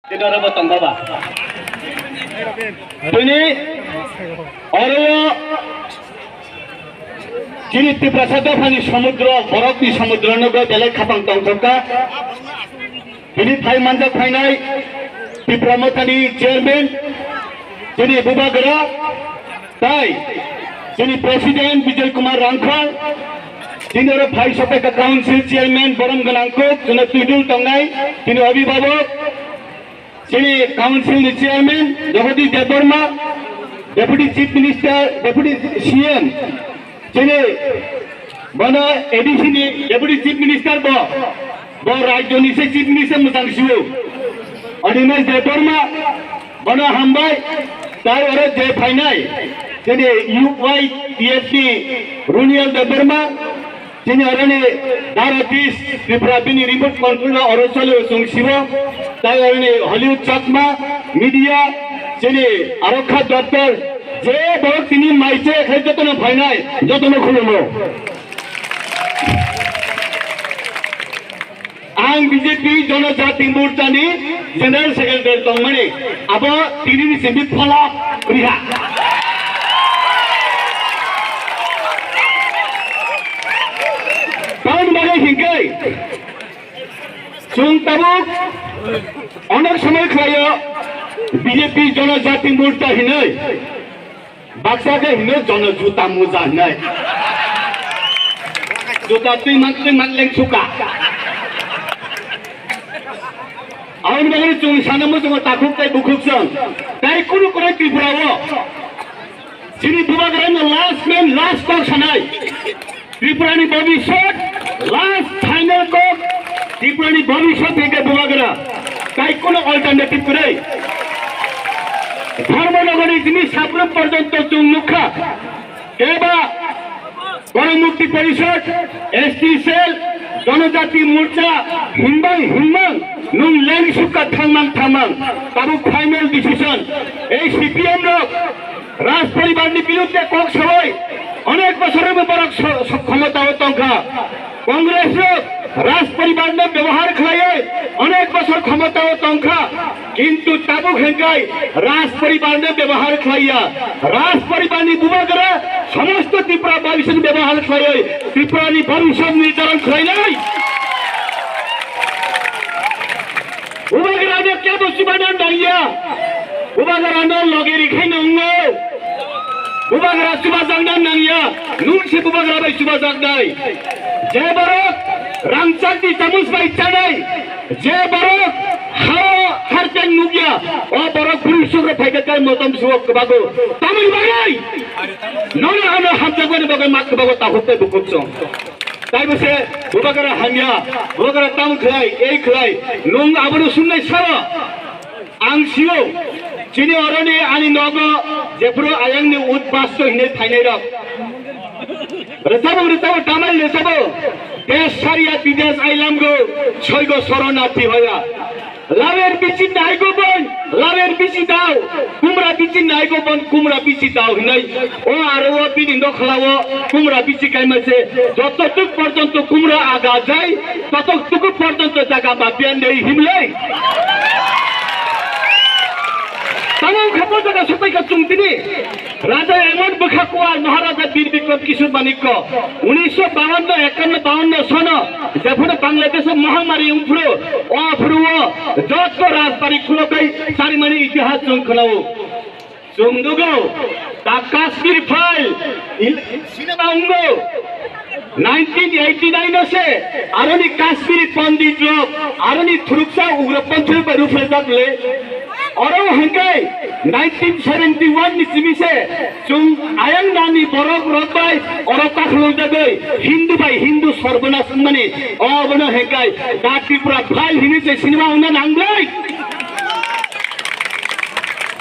Tidak ada tambah bah. Ini orang kini Tiprasada Fani Samudra, Borok di Samudra Naga Jalai Kapang Tongtoka. Ini Thai Manjak Thainai Tipramotani Chairman, jadi Bubagara, Thai, jadi Presiden Vijay Kumar Rangkal. Ini orang Vice of the Council Chairman Borom Galangkok, jadi Tudul Tongai, ini Abhibhabak. Sini Council Chairman Jagadish Debarma, Deputy Chief Minister, Deputy CM. Sini mana edisi ni Deputy Chief Minister bo Rajyo ni se Chief Minister musang siu. Adimas Debarma mana hambai tai orang je finai. Sini UYPFD Runial Debarma. Sini orang ni Daratis Tripura Bini Remote Control orang selalu sungsiwa. তাই আমি Hollywood চকমা media চিনি আরক্ষা দপ্তর যে বড় তিনি মাইছে এখানে যতন ভয় নাই যতন খুলুমো আং বিজেপি জনজাতি মোর্চানি জেনারেল সেক্রেটারি তংমানি আবো তিনি সিবি ফলা রিহা কারণ মানে হিংকাই চুং তাবুক অনেক সময় খায় বিজেপি জনজাতি মোর্চা হিনে বাক্সাকে হিনে জনজুতা মোজা হিনে জুতা তুই মানলেন সুকা আউন বাগের চুং সানামো চুং তাকুক তাই বুকুকসং তাই কোনো করে ত্রিপুরাও যিনি বুবাগরান লাস্ট ম্যান লাস্ট কক সানাই ত্রিপুরানি ভবিষ্যৎ লাস্ট ফাইনাল কক ত্রিপুরানি ভবিষ্যৎ থেকে বুবাগরা তাই কোনো অল্টারনেটিভ করে ধর্মনগরী যিনি সাবরূপ পর্যন্ত চুংমুখা কেবা গণমুক্তি পরিষদ এসটি সেল জনজাতি মোর্চা হিম্বাং নুং লেং সুকা থামাং তাবু ফাইনাল ডিসিশন এই সিপিএম লোক রাজ পরিবারের বিরুদ্ধে কক সবাই অনেক বছরের বড় ক্ষমতা ও তংখা কংগ্রেস লোক রাজ পরিবার ব্যবহার খাইয়ে অনেক বছর ক্ষমতা ও তংখা কিন্তু তাবু হেঙ্গাই রাজ পরিবার ব্যবহার খাইয়া রাজ পরিবারনি বুবাগরা সমস্ত ত্রিপুরা ভবিষ্যৎ ব্যবহার খাইয়ে ত্রিপুরানি ভবিষ্যৎ নির্ধারণ খাই নাই বুবাগরা কে বস্তু বানান দাঁড়িয়া বুবাগরা লগে রেখাই নঙ্গ বুবাগরা সুবা জাগনান নাঙ্গিয়া নুন সে বুবাগরা বাই সুবা জাগনাই যে বরক রামচাঁদ দি তামুস বাই চানাই যে বরক হারতেন নুগিয়া ও বরক পুরুষকে ফাইকার মতম সুক বাগো তামিল বাগাই নন আনো হামজাগনি বাগাই মাক বাগো তা হতে বুকুছ তাই বসে বুবাগরা হামিয়া বুবাগরা তাম খলাই এই খলাই নুং আবনো শুননাই সারা আং সিও চিনি অরনি আনি নগ যেপুরো আয়াংনি উৎপাস্ত হিনে ফাইনাই রক রেসাবো তামাই রেসাবো দেশ সারিয়া বিদেশ আইলাম গো ছয় গো শরণার্থী হইয়া লাভের বিচি নাই গো বোন লাভের বিচি দাও কুমড়া বিচি নাই গো বোন কুমড়া বিচি দাও হিনাই ও আর ও বিদিন খালাও কুমড়া বিচি কাইমাছে যতটুক পর্যন্ত কুমড়া আগা যায় ততটুকু পর্যন্ত জায়গা বাপিয়ান নেই হিমলাই তামাম খাপড় জায়গা সবাইকে চুমতিনি রাজা এমন বুখাকুয়ার মহারাজা বীর বিক্রম কিশোর মানিক্য 1952 সন যখন বাংলাদেশের মহামারী উফরো অফরু যত রাজবাড়ি খুলকাই চারিমানি ইতিহাস চংখলাও চুমদুগো তা কাশ্মীর ফাইল সিনেমা উঙ্গো 1989 से आरोनी काश्मीरी पंडित लोग आरोनी थुरुक्सा उग्रपंथी पर रूप ले और हंगाई 1971 निस्मी से चुंग आयंग नानी बरक रबाई और काखलो जगई हिंदू सर्वनाश मने अबनो हंगाई दाती पूरा फाइल हिनी से सिनेमा उना नांगलाई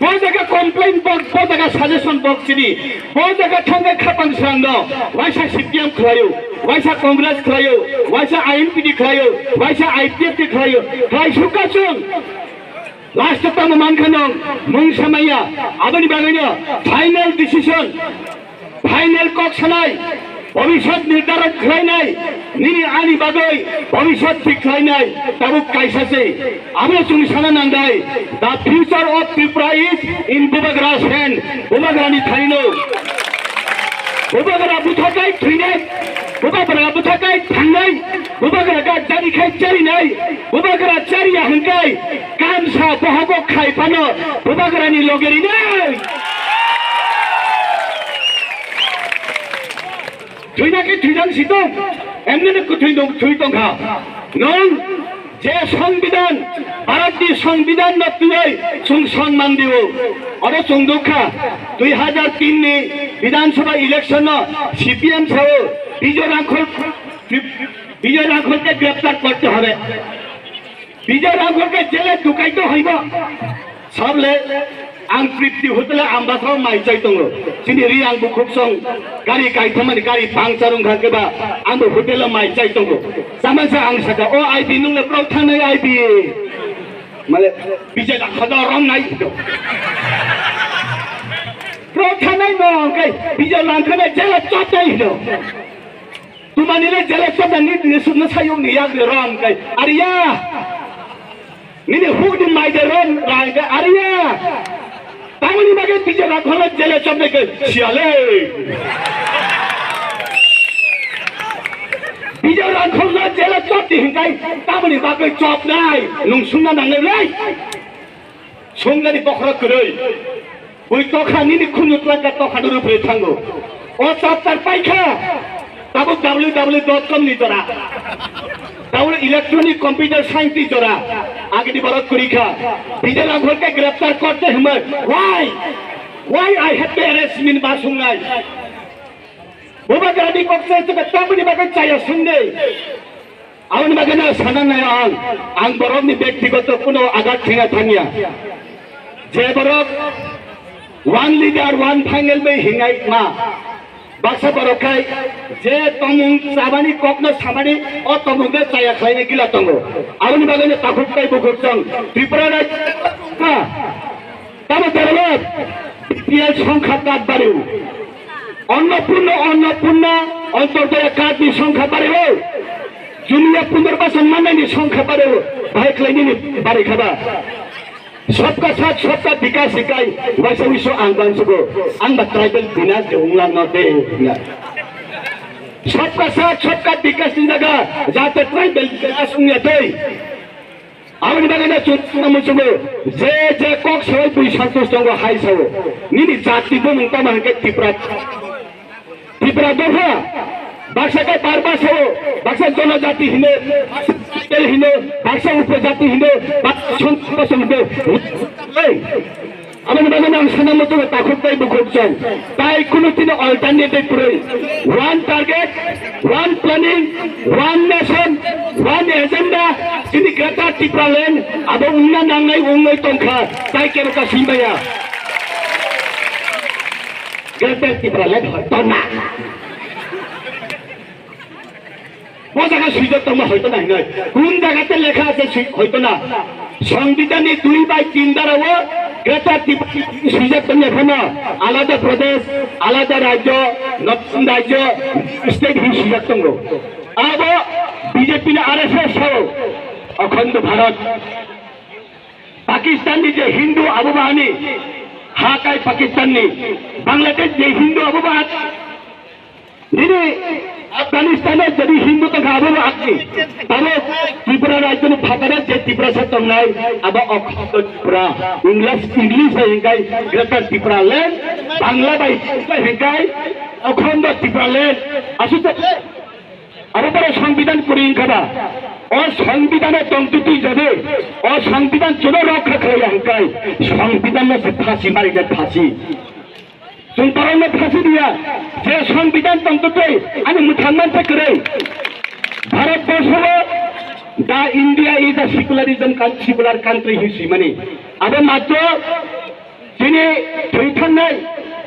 बहुत जगह कंप्लेन बॉक्स बहुत जगह सजेशन बॉक्स नी बहुत जगह ठंगे खपन सांगो वैसा सीपीएम खलायो वैसा कांग्रेस खलायो वैसा आईएनपीडी खलायो वैसा आईपीएफ खलायो खाय सुकाचुं लास्ट तम मानखानों मुं समाया आबनि बागैनो फाइनल डिसिजन फाइनल कक सानाय ভবিষ্যৎ নির্ধারণ খাইনাই নিনি আনি বাগৈ ভবিষ্যৎ ঠিক খাইনাই তাবুক কাইসাসে আমি তুমি সানা নাंगाय the future of Tripura is in বুবাগ্রাস হ্যান্ড বুবাগ্রানি থাইনো बुबाग्रा बुथाखाय थैनाय बुबाग्रा बुथाखाय थांनाय बुबाग्रा जारिखाय जारिनाय बुबाग्रा जारिया हंखाय कामसा बहाबो खायफानो बुबाग्रानि लगेरिनाय थैनाखै थैनांसिगौ एमनिनो थैदंखा नों जे संविधान भारतनि संविधान नतुयै जों सन्मान दियो अरे जों दुखा 2003 नि विधानसभा इलेक्शन सीपीएम छाओ विजय राघव के ग्रेप्तार करते हबे विजय राघव के जेले ढुकाइते हइब सबले आं तृप्ति होतले आम्बासाव माइचाइ दङ सिनि रि आं बुखुबसं गारि गाइथामानि गारि पांचार ओंखारकेबा आंबो होटेलाव माइचाइ दङ सामासे आं साका ओ आइबि नोंनो ब्राव थांनाय आइबि माले विजय राघव रं नाइ ब्राव थांनाय नंगै विजय राघव जेला चटै हिनो तुमानिले जेला चटनि निसुनो सायौ निया रं कै आरिया निने हुगदि माइदे रं राइगा आरिया तामनि बागे विजय राघव जेला चटै कै सियाले विजय राघव जेला चटि हिंगाय तामनि बागे चप नाय नं सुना नांगलै संगानि बखरा करै बै तखानिनि खुनुत्लाका तखादुरु फै थांगो ओ चप्टार पाइखा ताबो www.com नि जरा ताबो इलेक्ट्रॉनिक कंप्यूटर साइंस नि जरा आगे बरत करिखा विजय राघव के गिरफ्तार करते हम why I have to arrest min बासुंगाय बुबाग्रानि पक्षे से तामनि बागे चाया सुंदे आउन बागे ना सानानाय आं बरकनि व्यक्तिगत कोनो आघात थेङा थांगिया जे बरक वन लीडर वन फाइनल में हिंगाय मा बाक्सा बरखाय जे तमुं साबानि ककनो साबानि अ तमुंगे चाया खायने गिला तंगो आउनि बागैनो ताखुबकाय बुखुबसं त्रिपुरा का तामो देरलत पिएल संख्या काट बारिउ अन्नपूर्ण अंतर्दय काटनि संख्या बारिउ जुनिया पुनर्वासन माननायनि संख्या बारिउ भाइख्लायनि बारिखाबा सबका साथ सबका विकास इकाई वैसे विश्व आंगनसुको आंग ट्राइबल बिना जोंगला नदे सबका साथ सबका विकास जगह जाते ट्राइबल विकास उन्नति आउन बागैनो चुना मुसुगो जे कक सय दुई संतोष दङ हाइ साव निनि जातिबो नंता मानके त्रिपुरा दफा बाक्साकै बारबासो बाक्सा जनजाति हिने हिनो बाक्सा उपजाति हिनो बाक्सा हिनो आमानि बागैनो आं साना मतो ताखुबकाय बुखुबसं ताइ कुनु तिनो अल्टारनेटिभ पुरै one target one planning one nation one agenda सिनि ग्रेटर त्रिपुरा लेन्ड आबो उन्ना नांनाय उंगै तंखा ताइ केरका सिमबाया ग्रेटर त्रिपुरा लेन्ड हयतना वो जगह सुइजर तंग हयतो ना हिनै कोन जायगाते लेखा आछे हयतो ना संविधाननि 2/3 द्वारा वो ग्रेटर त्रिपुरा सुइजर तंग एखोनो आलादा प्रदेश आलादा राज्य नতুন राज्य स्टेट हि सुइजर तंग अब बीजेपी ने आरएसएस हो अखंड भारत पाकिस्तान जे हिंदू अबुबानी हाकाय पाकिस्तान बांग्लादेश जे हिंदू अबुबाद अफगानिस्तान जदि हिंदू तो गाबो आखि तब त्रिपुरा राज्य ने फाटारे जे त्रिपुरा से तंगनाय अब अखंड त्रिपुरा इंग्लिश हिंगाय ग्रेटर त्रिपुरा लैंड बांग्ला बाय हिंगाय अखंड त्रिपुरा लैंड असुते अब बड़े संविधान करिन खाबा और संविधान तंतुति जदे और संविधान चलो रक्षा करे हिंगाय संविधान में से फांसी मारी दे फांसी जों में फांसी दिया जे संविधान तंत्रते आनी मुसलमान से करे भारत वर्ष दा India is a secular country history माने अब मात्र जिनि थैथांनाय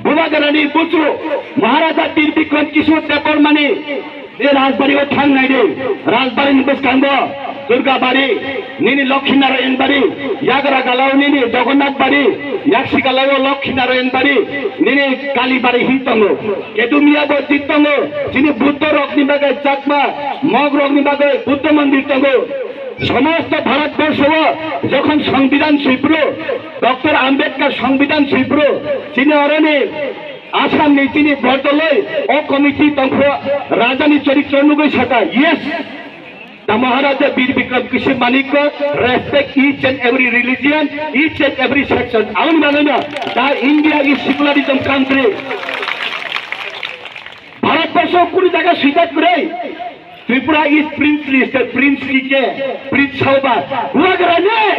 बुबाग्रानि बुज्रु महाराजा बीर विक्रम किशोर देवर माने जे राजबारियाव थांनाय दे राजबारिनि गोसोखांबो दुर्गा बाड़ी निनी लक्ष्मी नारायण बाड़ी यागरा गालाव निनी जगन्नाथ बाड़ी याक्सी गालाव लक्ष्मी नारायण बाड़ी निनी काली बाड़ी ही तंगो केदुमिया बो जितंगो जिनी बुद्ध रगनि बागे चाकमा मग रगनि बागे बुद्ध मंदिर तंगो समस्त भारतवर्ष যখন সংবিধান শিল্পী ডক্টর আম্বেদকর সংবিধান শিল্পী তিনি অরণে আসাম নি তিনি বর্তলয় ও কমিটি তংখ রাজানি চরিত্র নুগৈ সাকা yes the Maharaja Bir Bikram Kishore Manikya respect each and every religion, each and every section. Aun malena that India is secularism country. Bharatbharsho kuni jaga swikar kore Tripura is princely state, Prince Kike, Prince Sauba. Huagara nahi.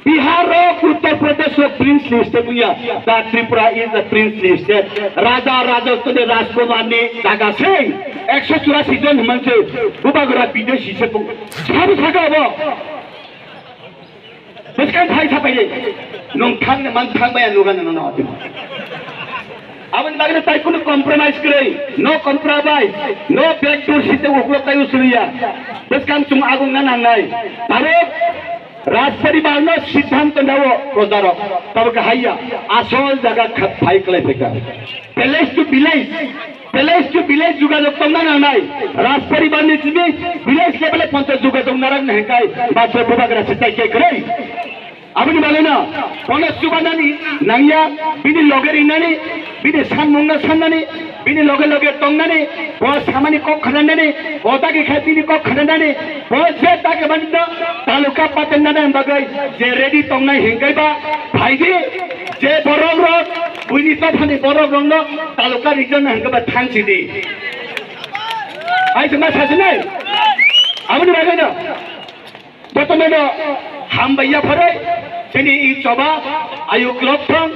Bihar of Uttar Pradesh of princely state huya. That Tripura is a princely state. Raja Rajasthan Rajkumar ne jaga se 184 জন হিমাংশে উপাগরা বিদেশি সে সব থাকাবো বেসকান থাই থাপাইলে নং থাং মান থাং বায়া নুগান ন নতি আবন বাগরে তাই কোনো compromise করে no compromise no back to সিতে উকলো তাই উসুরিয়া বেসকান তুম আগুন না নাঙ্গাই ভারত রাজপরিবার নো সিদ্ধান্ত নাও প্রজারক তবে হাইয়া আসল জায়গা খাত ফাই কলাই ফেকা প্যালেস টু ভিলেজ যোগাযোগ তংনা নাই রাজপরিবার নিচিবি ভিলেজ লেভেলে পঞ্চায়েত যোগাযোগ নারাং হেকাই বা জববাগরা সিতাই কে করে আপনি বলেন না পঞ্চায়েত যোগানানি নাইয়া বিনি লগের ইনানি বিনি সানমুঙ্গা সাননানি বিনি লগে লগে তংনানি বস সামানি কক খানানি বদাকে খাতিনি কক খানানি বস যে তাকে বানিত তালুকা পাতেন্নানা বাগাই যে রেডি তংনাই হেকাইবা ভাইজি যে বরং রক বুইনি তফানি বরং রং তালুকা রিজন হেকাবা থানসিদি আই তোমা সাজনে আপনি বলেন না প্রথমে হামবাইয়া ফরে sini i coba ayu klop thong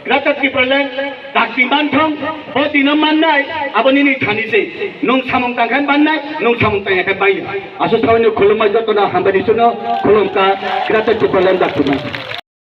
gratat ki perlen dakti man thong o dinam man nai abon ini thani se nong samong tangkan ban nai nong samong tang ka bai aso sawni khulum ma jotona hambari suno khulum ka gratat ki perlen dakti man